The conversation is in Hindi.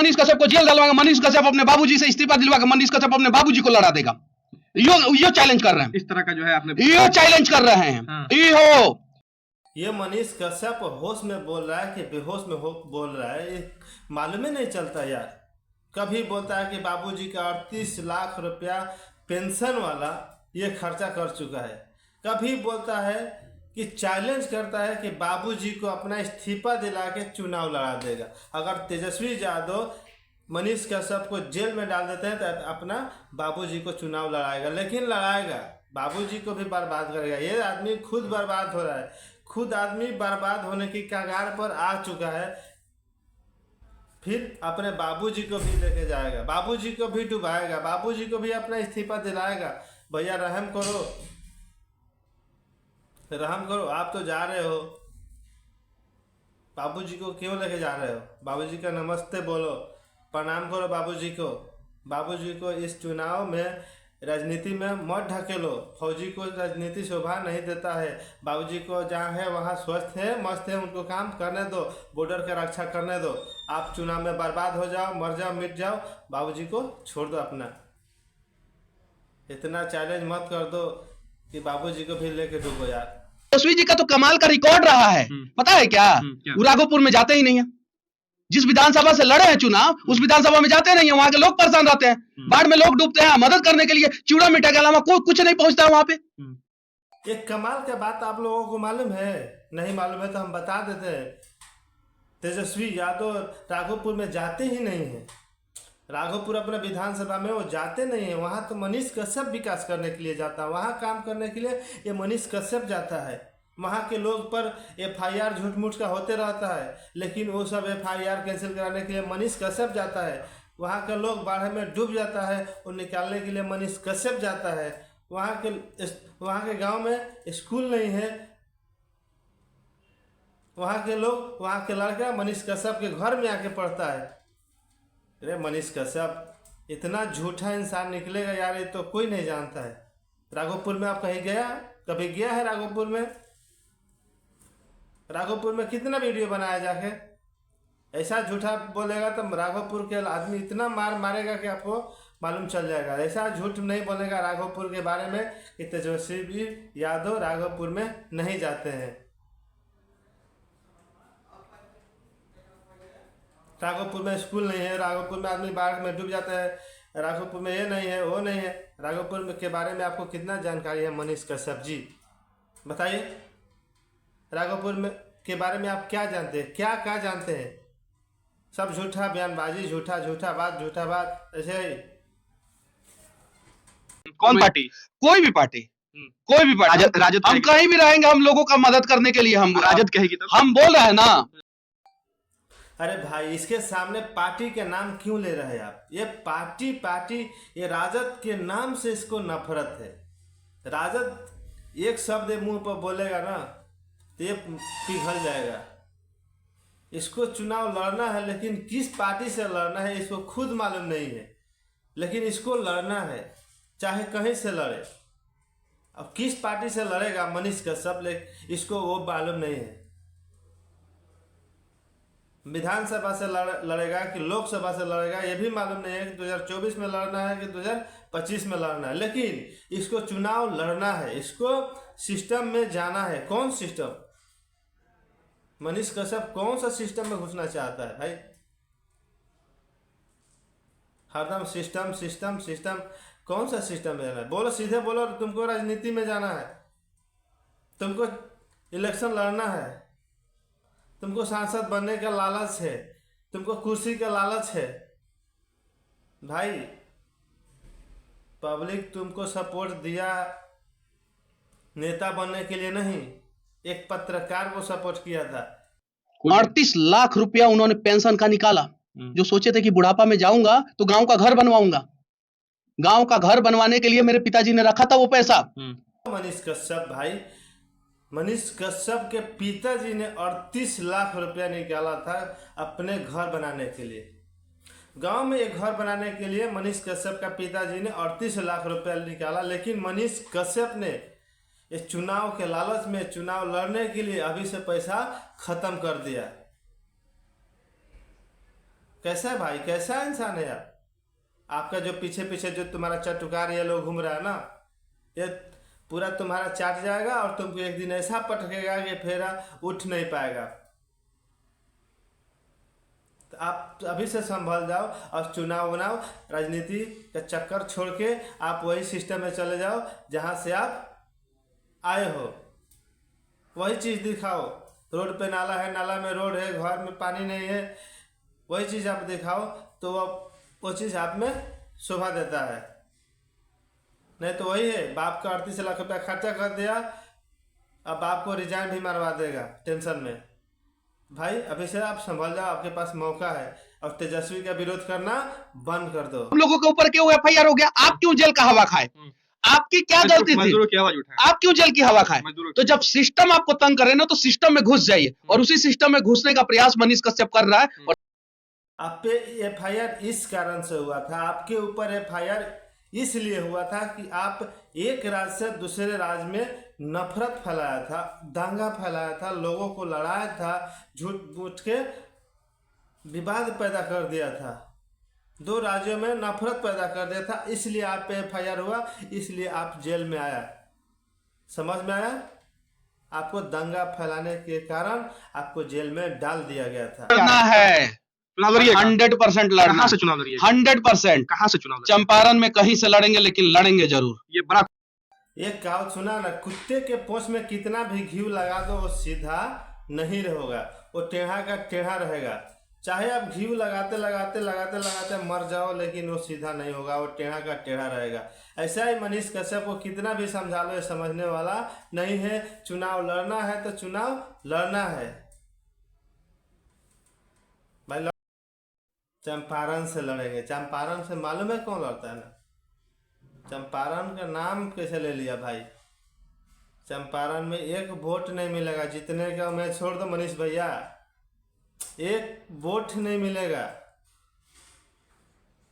मनीष कश्यप को जेल डलवाएंगे, मनीष कश्यप अपने बाबूजी से इस्तीफा दिलवा के मनीष कश्यप अपने बाबूजी को लड़ा देगा। यो चैलेंज कर रहे हैं, इस तरह का जो है आपने यो चैलेंज कर रहे हैं। हाँ। ये मनीष कश्यप होश में बोल रहा है कि बेहोश में बोल रहा है, ये मालूम ही नहीं चलता यार। कभी बोलता है कि बाबूजी का 38 लाख रुपया पेंशन वाला ये खर्चा कर चुका है, कभी बोलता है कि चैलेंज करता है कि बाबूजी को अपना इस्तीफा दिला के चुनाव लड़ा देगा। अगर तेजस्वी यादव मनीष कश्यप को जेल में डाल देते हैं तो अपना बाबूजी को चुनाव लड़ाएगा, लेकिन लड़ाएगा, बाबूजी को भी बर्बाद करेगा। ये आदमी खुद बर्बाद हो रहा है, खुद आदमी बर्बाद होने की कगार पर आ चुका है, फिर अपने बाबूजी को भी लेके जाएगा, बाबूजी को भी डुबाएगा, बाबूजी को भी अपना इस्तीफा दिलाएगा। भैया रहम करो, रहम करो, आप तो जा रहे हो, बाबूजी को क्यों लेके जा रहे हो? बाबूजी का नमस्ते बोलो, प्रणाम करो बाबूजी को। बाबूजी को इस चुनाव में राजनीति में मत ढकेलो, फौजी को राजनीति शोभा नहीं देता है। बाबूजी को जहाँ है वहाँ स्वस्थ है, मस्त है, उनको काम करने दो, बॉर्डर का रक्षा करने दो। आप चुनाव में बर्बाद हो जाओ, मर जाओ, मिट जाओ, बाबूजी को छोड़ दो अपना। इतना चैलेंज मत कर दो कि बाबूजी को भी लेके डूबो यार। तेजस्वी जी का तो कमाल का रिकॉर्ड रहा है, पता है क्या? वो राघोपुर में जाते ही नहीं है, जिस विधानसभा से लड़े हैं चुनाव उस विधानसभा में जाते नहीं है, वहां के लोग परेशान रहते हैं, बाढ़ में लोग डूबते हैं, मदद करने के लिए चूड़ा मीठा के अलावा कोई कुछ नहीं पहुंचता है वहां पे। एक कमाल का बात आप लोगों को मालूम है? नहीं मालूम है तो हम बता देते हैं। तेजस्वी यादव राघोपुर में जाते ही नहीं है, राघोपुर अपने विधानसभा में वो जाते नहीं है। वहाँ तो मनीष कश्यप विकास करने के लिए जाता है, वहाँ काम करने के लिए ये मनीष कश्यप जाता है। वहाँ के लोग पर FIR झूठ मूठ का होते रहता है, लेकिन वो सब FIR कैंसिल कराने के लिए मनीष कश्यप जाता है। वहाँ का लोग बाढ़ में डूब जाता है, वो निकालने के लिए मनीष कश्यप जाता है। वहाँ के गांव में स्कूल नहीं है, वहाँ के लोग, वहाँ के लड़का मनीष कश्यप के घर में आके पढ़ता है। अरे मनीष कश्यप इतना झूठा इंसान निकलेगा यार, ये तो कोई नहीं जानता है। राघोपुर में आप कहीं गया, कभी गया है राघोपुर में? राघोपुर में कितना वीडियो बनाया जाके? ऐसा झूठा बोलेगा तो राघोपुर के आदमी इतना मार मारेगा कि आपको मालूम चल जाएगा। ऐसा झूठ नहीं बोलेगा राघोपुर के बारे में कि तेजस्वी यादव राघोपुर में नहीं जाते हैं। राघोपुर में स्कूल नहीं है, राघोपुर में आदमी बाढ़ में डूब जाता है, राघोपुर में ये नहीं है, वो नहीं है। राघोपुर के बारे में आपको कितना जानकारी है मनीष कश्यप जी? बताइए, राघोपुर में के बारे में आप क्या जानते हैं, क्या जानते हैं? सब झूठा बयानबाजी, झूठा बात ऐसे ही। कौन पार्टी? कोई भी पार्टी, राजद हम कहीं भी रहेंगे, हम लोगों का मदद करने के लिए। हम राजद कहेगी तो हम बोल रहे हैं ना। अरे भाई, इसके सामने पार्टी के नाम क्यों ले रहे हैं आप? ये पार्टी ये राजद के नाम से इसको नफरत है। राजद एक शब्द मुंह पर बोलेगा ना तो ये पिघल जाएगा। इसको चुनाव लड़ना है, लेकिन किस पार्टी से लड़ना है इसको खुद मालूम नहीं है, लेकिन इसको लड़ना है, चाहे कहीं से लड़े। अब किस पार्टी से लड़ेगा मनीष कश्यप, इसको वो मालूम नहीं है। विधानसभा से लड़ेगा कि लोकसभा से लड़ेगा ये भी मालूम नहीं है कि 2024 में लड़ना है कि 2025 में लड़ना है, लेकिन इसको चुनाव लड़ना है, इसको सिस्टम में जाना है। कौन सिस्टम? मनीष कश्यप कौन सा सिस्टम में घुसना चाहता है भाई? हरदम सिस्टम, कौन सा सिस्टम में जाना है? बोलो, सीधे बोलो, तुमको राजनीति में जाना है, तुमको इलेक्शन लड़ना है, तुमको सांसद बनने का लालच है, तुमको कुर्सी का लालच है। भाई, पब्लिक तुमको सपोर्ट दिया नेता बनने के लिए नहीं, एक पत्रकार को सपोर्ट किया था। 38 लाख रुपया उन्होंने पेंशन का निकाला। जो सोचे थे कि बुढ़ापा में जाऊंगा तो गांव का घर बनवाऊंगा, गांव का घर बनवाने के लिए मेरे पिताजी ने रखा था वो पैसा। मनीष कश्यप भाई, मनीष कश्यप के पिताजी ने 38 लाख रुपया निकाला था अपने घर बनाने के लिए। गांव में एक घर बनाने के लिए मनीष कश्यप का पिताजी ने 38 लाख रुपया निकाला, लेकिन मनीष कश्यप ने इस चुनाव के लालच में, चुनाव लड़ने के लिए अभी से पैसा खत्म कर दिया। कैसा है भाई, कैसा इंसान है यार? आपका जो पीछे पीछे जो तुम्हारा चटुकार ये लोग घूम रहा है ना, ये पूरा तुम्हारा चाट जाएगा और तुमको एक दिन ऐसा पटकेगा कि फिर उठ नहीं पाएगा। तो आप अभी से संभल जाओ और चुनाव बनाओ, राजनीति का चक्कर छोड़ के आप वही सिस्टम में चले जाओ जहाँ से आप आए हो, वही चीज़ दिखाओ। रोड पे नाला है, नाला में रोड है, घर में पानी नहीं है, वही चीज़ आप दिखाओ तो वो चीज़ आप में शोभा देता है। नहीं तो वही है, बाप का 38 लाख रुपया खर्चा कर दिया, अब बाप को रिजाइन भी मरवा देगा टेंशन में। भाई अभी से आप संभल जाओ, आपके पास मौका है, और तेजस्वी का विरोध करना बंद कर दो। हम लोगों के ऊपर क्यों FIR हो गया? आप क्यों जेल का हवा खाए? आपकी क्या गलती थी? आप क्यों जेल की हवा खाए? तो जब सिस्टम आपको तंग करे ना, तो सिस्टम में घुस जाइए, और उसी सिस्टम में घुसने का प्रयास मनीष कश्यप कर रहा है। और आप पे FIR इस कारण से हुआ था, आपके ऊपर FIR इसलिए हुआ था कि आप एक राज्य से दूसरे राज्य में नफरत फैलाया था, दंगा फैलाया था, लोगों को लड़ाया था, झूठ मूठ के विवाद पैदा कर दिया था, 2 राज्यों में नफरत पैदा कर दिया था, इसलिए आप पे FIR हुआ, इसलिए आप जेल में आया। समझ में आया? आपको दंगा फैलाने के कारण आपको जेल में डाल दिया गया था। लड़ना है, 100% लड़ना। कहाँ से चुनाव लड़िएगा? 100%। कहाँ से चुनाव लड़िएगा? चंपारण में कहीं से लड़ेंगे, लेकिन लड़ेंगे जरूर। ये बड़ा एक कहावत सुना ना, कुत्ते के पोंछ में कितना भी घी लगा दो वो सीधा नहीं होगा, वो टेढ़ा का टेढ़ा रहेगा। चाहे आप घी लगाते लगाते लगाते लगाते मर जाओ, लेकिन वो सीधा नहीं होगा, वो टेढ़ा का टेढ़ा रहेगा। ऐसा ही मनीष कश्यप को कितना भी समझा लो, ये समझने वाला नहीं है। चुनाव लड़ना है तो चुनाव लड़ना है भाई। चंपारण से लड़ेंगे। चंपारण से मालूम है कौन लड़ता है ना? चंपारण का नाम कैसे ले लिया भाई? चंपारण में 1 वोट नहीं मिलेगा, जितने का मैं छोड़ दो मनीष भैया, 1 वोट नहीं मिलेगा।